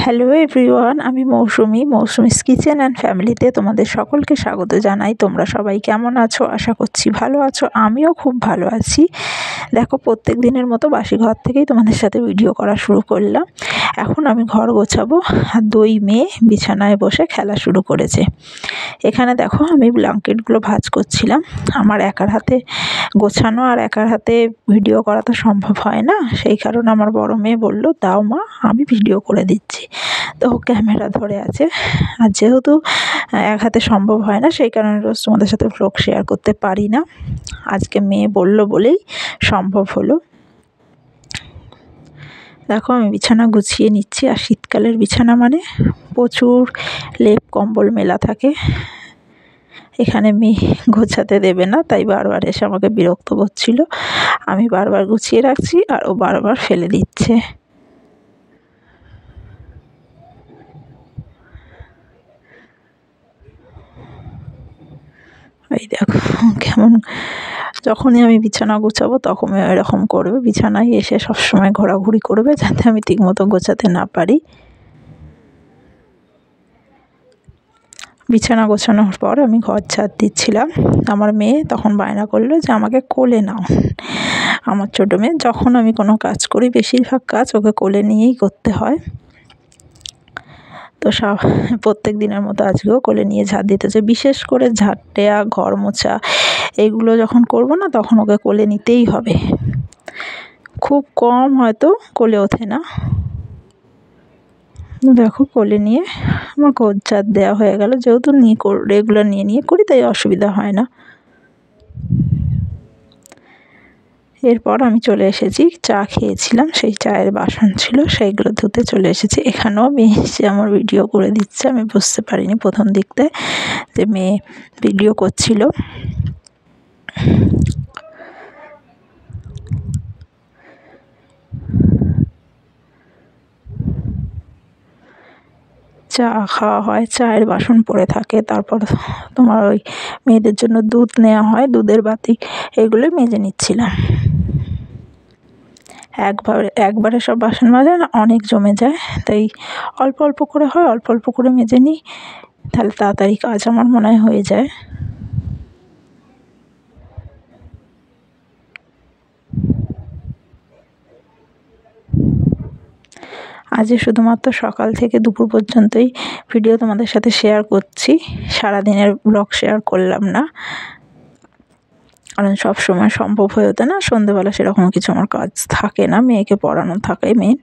Hello everyone, আমি Mousumi's kitchen and ফ্যামিলিতে তোমাদের সকলকে স্বাগত জানাই। তোমরা সবাই কেমন আছো? আশা করছি ভালো আছো। আমিও খুব ভালো আছি। দেখো, প্রত্যেক দিনের মতো বাসি ঘর থেকেই তোমাদের সাথে ভিডিও করা শুরু করলাম। এখন আমি ঘর গোছাবো, আর দুই মেয়ে বিছানায় বসে খেলা শুরু করেছে। এখানে দেখো, আমি ব্ল্যাঙ্কেটগুলো ভাঁজ করছিলাম। আমার একার হাতে গোছানো আর একার হাতে ভিডিও করা তো সম্ভব হয় না, সেই কারণে আমার বড় মেয়ে বলল, দাও মা, আমি ভিডিও করে দিচ্ছি। তো ক্যামেরা ধরে আছে, আর যেহেতু এক হাতে সম্ভব হয় না, সেই কারণে রোজ তোমাদের সাথে ভ্লগ শেয়ার করতে পারি না। আজকে মেয়ে বলল বলেই সম্ভব হলো। দেখো, আমি বিছানা গুছিয়ে নিচ্ছি। আর শীতকালের বিছানা মানে প্রচুর লেপ কম্বল মেলা থাকে। এখানে মেয়ে গোছাতে দেবে না, তাই বারবার এসে আমাকে বিরক্ত করছিল। আমি বারবার গুছিয়ে রাখছি আর ও বারবার ফেলে দিচ্ছে। এই দেখো কেমন, যখনই আমি বিছানা গোছাবো তখনই এরকম করবে। বিছানায় এসে সবসময় ঘোরাঘুরি করবে, যাতে আমি ঠিকমতো গোছাতে না পারি। বিছানা গোছানোর পর আমি ঘর ঝাড় দিচ্ছিলাম। আমার মেয়ে তখন বায়না করলো যে আমাকে কোলে নাও। আমার ছোটো মেয়ে, যখন আমি কোনো কাজ করি বেশিরভাগ কাজ ওকে কোলে নিয়েই করতে হয়। তো প্রত্যেক দিনের মতো আজকেও কোলে নিয়ে ঝাড় দিতে হচ্ছে। বিশেষ করে ঝাড় দেওয়া, ঘর মোছা, এইগুলো যখন করব না, তখন ওকে কোলে নিতেই হবে। খুব কম হয়তো কোলে ওঠে না। দেখো, কোলে নিয়ে আমার ঘর ঝাড় দেওয়া হয়ে গেল। যেহেতু রেগুলার নিয়ে করি, তাই অসুবিধা হয় না। এরপর আমি চলে এসেছি, চা খেয়েছিলাম, সেই চায়ের বাসন ছিল, সেইগুলো ধুতে চলে এসেছি। এখানেও মেয়ে এসে আমার ভিডিও করে দিচ্ছে। আমি বুঝতে পারিনি প্রথম দিকতে যে মেয়ে ভিডিও করছিল। চা খাওয়া হয়, চায়ের বাসন পড়ে থাকে। তারপর তোমার ওই মেয়েদের জন্য দুধ নেওয়া হয়, দুধের বাটি, এগুলোই মেজে নিচ্ছিলাম। একবারে সব বাসন মাজা না, অনেক জমে যায়, তাই অল্প অল্প করে হয়, অল্প অল্প করে মেজে নিই, তাহলে তাড়াতাড়ি কাজ আমার মনে হয় হয়ে যায়। আজকে শুধুমাত্র সকাল থেকে দুপুর পর্যন্তই ভিডিও তোমাদের সাথে শেয়ার করছি। সারাদিনের ব্লগ শেয়ার করলাম না, কারণ সব সময় সম্ভব হয়ে ওঠে না। সন্ধেবেলা সেরকম কিছু আমার কাজ থাকে না, মেয়েকে পড়ানো থাকে মেন।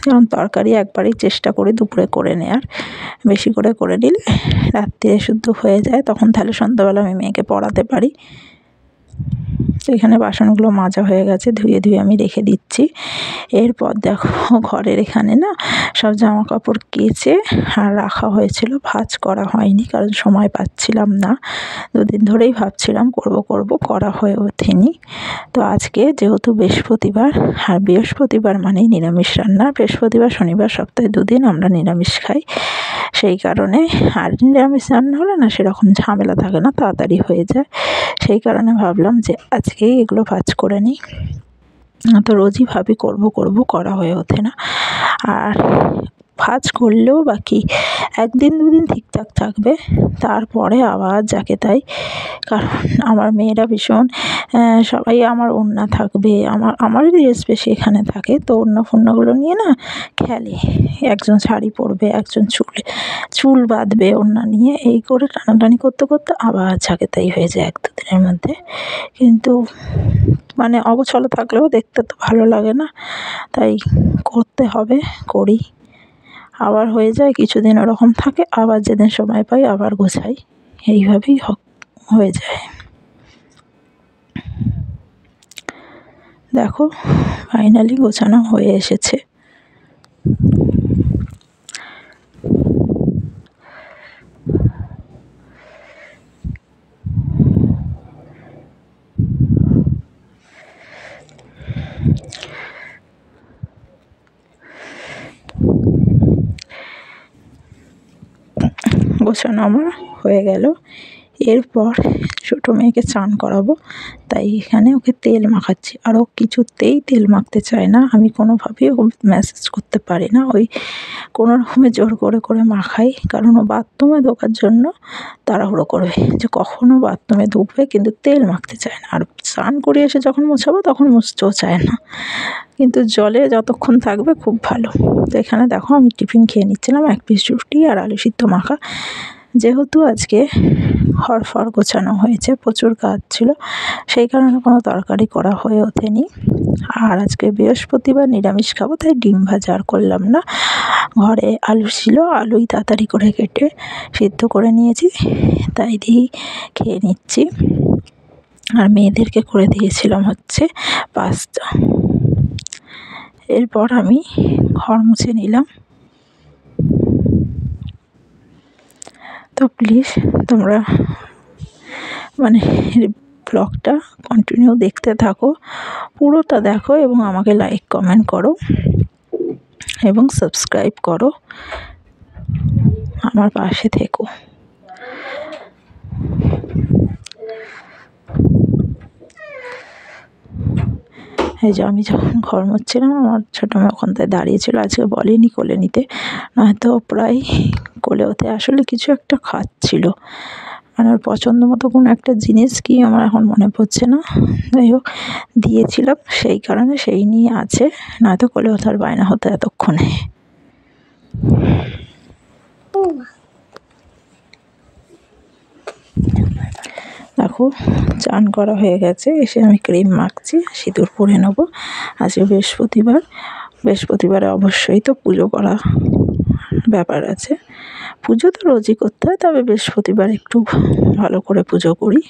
কারণ তরকারি একবারেই চেষ্টা করি দুপুরে করে নেওয়ার, বেশি করে নিলে রাত্রে শুদ্ধ হয়ে যায়, তখন তাহলে সন্ধ্যাবেলা আমি মেয়েকে পড়াতে পারি। এখানে বাসনগুলো মাজা হয়ে গেছে, ধুয়ে আমি রেখে দিচ্ছি। এরপর দেখো, ঘরের এখানে না সব জামা কাপড় কেচে আর রাখা হয়েছিল, ভাঁজ করা হয়নি, কারণ সময় পাচ্ছিলাম না। দুদিন ধরেই ভাবছিলাম করব, করা হয়ে ওঠেনি। তো আজকে যেহেতু বৃহস্পতিবার, আর বৃহস্পতিবার মানেই নিরামিষ রান্না। বৃহস্পতিবার, শনিবার, সপ্তাহে দুদিন আমরা নিরামিষ খাই, সেই কারণে। আর নিরামিষ রান্না হলে না সেরকম ঝামেলা থাকে না, তাড়াতাড়ি হয়ে যায়। সেই কারণে ভাবলাম যে আজকেই এগুলো ভাঁজ করে নিই। তো রোজই ভাবি করব, করা হয়ে ওঠে না। আর ভাঁজ করলেও বাকি একদিন দুদিন ঠিকঠাক থাকবে, তারপরে আবার যাকে তাই। কারণ আমার মেয়েরা ভীষণ, সবাই আমার ওড়না থাকবে, আমারই ড্রেস বেশি এখানে থাকে, তো ওড়না ফোড়নাগুলো নিয়ে না খেলে। একজন শাড়ি পরবে, একজন চুল বাঁধবে ওড়না নিয়ে, এই করে টানাটানি করতে আবার যাকে তাই হয়ে যায় এক দুদিনের মধ্যে। কিন্তু মানে অগোছালো থাকলেও দেখতে তো ভালো লাগে না, তাই করতে হবে, করি। আবার হয়ে যায়, কিছুদিন ওরকম থাকে, আবার যেদিন সময় পাই আবার গোছাই, এইভাবেই হয়ে যায়। দেখো, ফাইনালি গোছানো হয়ে এসেছে। গোছানো আমার হয়ে গেল। এরপর ছোটো মেয়েকে চান করাবো, তাই এখানে ওকে তেল মাখাচ্ছি। আর ও কিছুতেই তেল মাখতে চায় না, আমি কোনোভাবেই ও ম্যাসাজ করতে পারি না, ওই কোনো রকমে জোর করে করে মাখাই, কারণ ও বাথরুমে ঢোকার জন্য তাড়াহুড়ো করবে যে কখনও বাথরুমে ঢুকবে, কিন্তু তেল মাখতে চায় না। আর স্নান করে এসে যখন মোছাবো তখন মুছতেও চায় না, কিন্তু জলে যতক্ষণ থাকবে খুব ভালো। তো এখানে দেখো আমি টিফিন খেয়ে নিচ্ছিলাম, 1 পিস রুটি আর আলু সিদ্ধ মাখা। যেহেতু আজকে ঘর ফর গোছানো হয়েছে, প্রচুর কাজ ছিল, সেই কারণে কোনো তরকারি করা হয়ে ওঠেনি। আর আজকে বৃহস্পতিবার, নিরামিষ খাবো, তাই ডিম ভাজা আর করলাম না। ঘরে আলু ছিল, আলুই তাড়াতাড়ি করে কেটে সিদ্ধ করে নিয়েছি, তাই দিয়েই খেয়ে নিচ্ছি। আর মেয়েদেরকে করে দিয়েছিলাম হচ্ছে পাস্তা। এরপর আমি ঘর মুছে নিলাম। তো প্লিজ তোমরা ব্লগটা কন্টিনিউ দেখতে থাকো, পুরোটা দেখো এবং আমাকে লাইক কমেন্ট করো এবং সাবস্ক্রাইব করো, আমার পাশে থেকো। এই যে আমি যখন ঘর মুছছিলাম, আমার ছোটো মেয়ে ওখানটায় দাঁড়িয়েছিল, আজকে বলেনি কোলে নিতে, নয়তো প্রায় কোলে ওঠে। আসলে কিছু একটা খাচ্ছিল, মানে ওর পছন্দ মতো কোনো একটা জিনিস, কি আমার এখন মনে পড়ছে না, যাই হোক দিয়েছিলাম, সেই কারণে সেই নিয়ে আছে, নয়তো কোলে ওঠার বায়না হতো এতক্ষণে। দেখো চান করা হয়ে গেছে, এসে আমি ক্রিম মাখছি, সিঁদুর পরে নেবো। আজকে বৃহস্পতিবার, বৃহস্পতিবারে অবশ্যই তো পুজো করা ব্যাপার আছে। পুজো তো রোজই করতে হয়, তবে বৃহস্পতিবার একটু ভালো করে পুজো করি।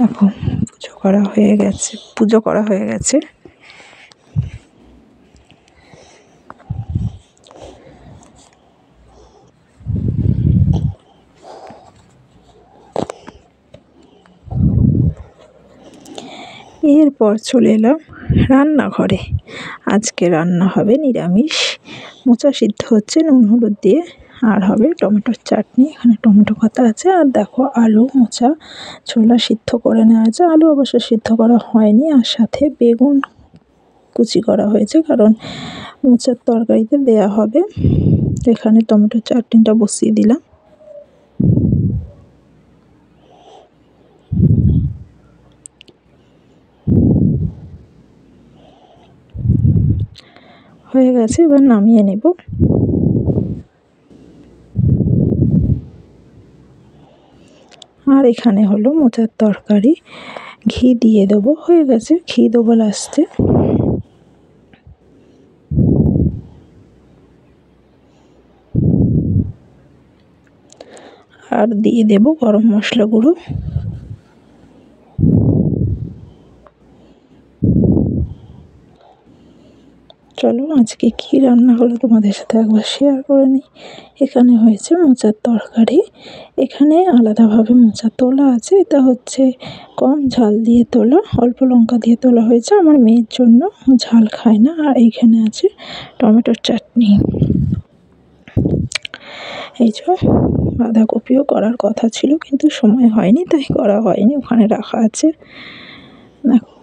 এখন পুজো করা হয়ে গেছে। এরপর চলে এলাম রান্নাঘরে। আজকে রান্না হবে নিরামিষ, মোচা সিদ্ধ হচ্ছে নুন হলুদ দিয়ে, আর হবে টমেটোর চাটনি। এখানে টমেটো কাটা আছে, আর দেখো আলু, মোচা, ছোলা সিদ্ধ করে নেওয়া আছে। আলু অবশ্য সিদ্ধ করা হয়নি, আর সাথে বেগুন কুচি করা হয়েছে, কারণ মোচার তরকারিতে দেয়া হবে। এখানে টমেটোর চাটনিটা বসিয়ে দিলাম। হয়ে গেছে, এবার নামিয়ে নেব। আর এখানে হলো মোচার তরকারি, ঘি দিয়ে দেবো, হয়ে গেছে, ঘি দেবো লাস্টে। আর দিয়ে দেব গরম মশলা গুঁড়ো। চলো আজকে কী রান্না হলো তোমাদের সাথে একবার শেয়ার করে নিই। এখানে হয়েছে মোচার তরকারি, এখানে আলাদাভাবে মোচা তোলা আছে, এটা হচ্ছে কম ঝাল দিয়ে তোলা, অল্প লঙ্কা দিয়ে তোলা হয়েছে আমার মেয়ের জন্য, ও ঝাল খায় না। আর এইখানে আছে টমেটোর চাটনি। এই যে বাঁধাকপিও করার কথা ছিল, কিন্তু সময় হয়নি, তাই করা হয়নি, ওখানে রাখা আছে। দেখো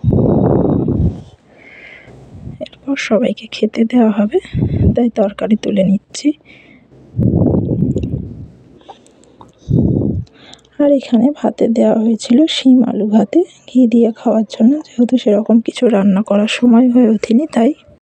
এরপর সবাইকে খেতে দেওয়া হবে, তাই তরকারি তুলে নিচ্ছি। আর এখানে ভাতে দেওয়া হয়েছিল শিম আলু ভাতে, ঘি দিয়ে খাওয়ার জন্য, যেহেতু সেরকম কিছু রান্না করার সময় হয়ে ওঠেনি, তাই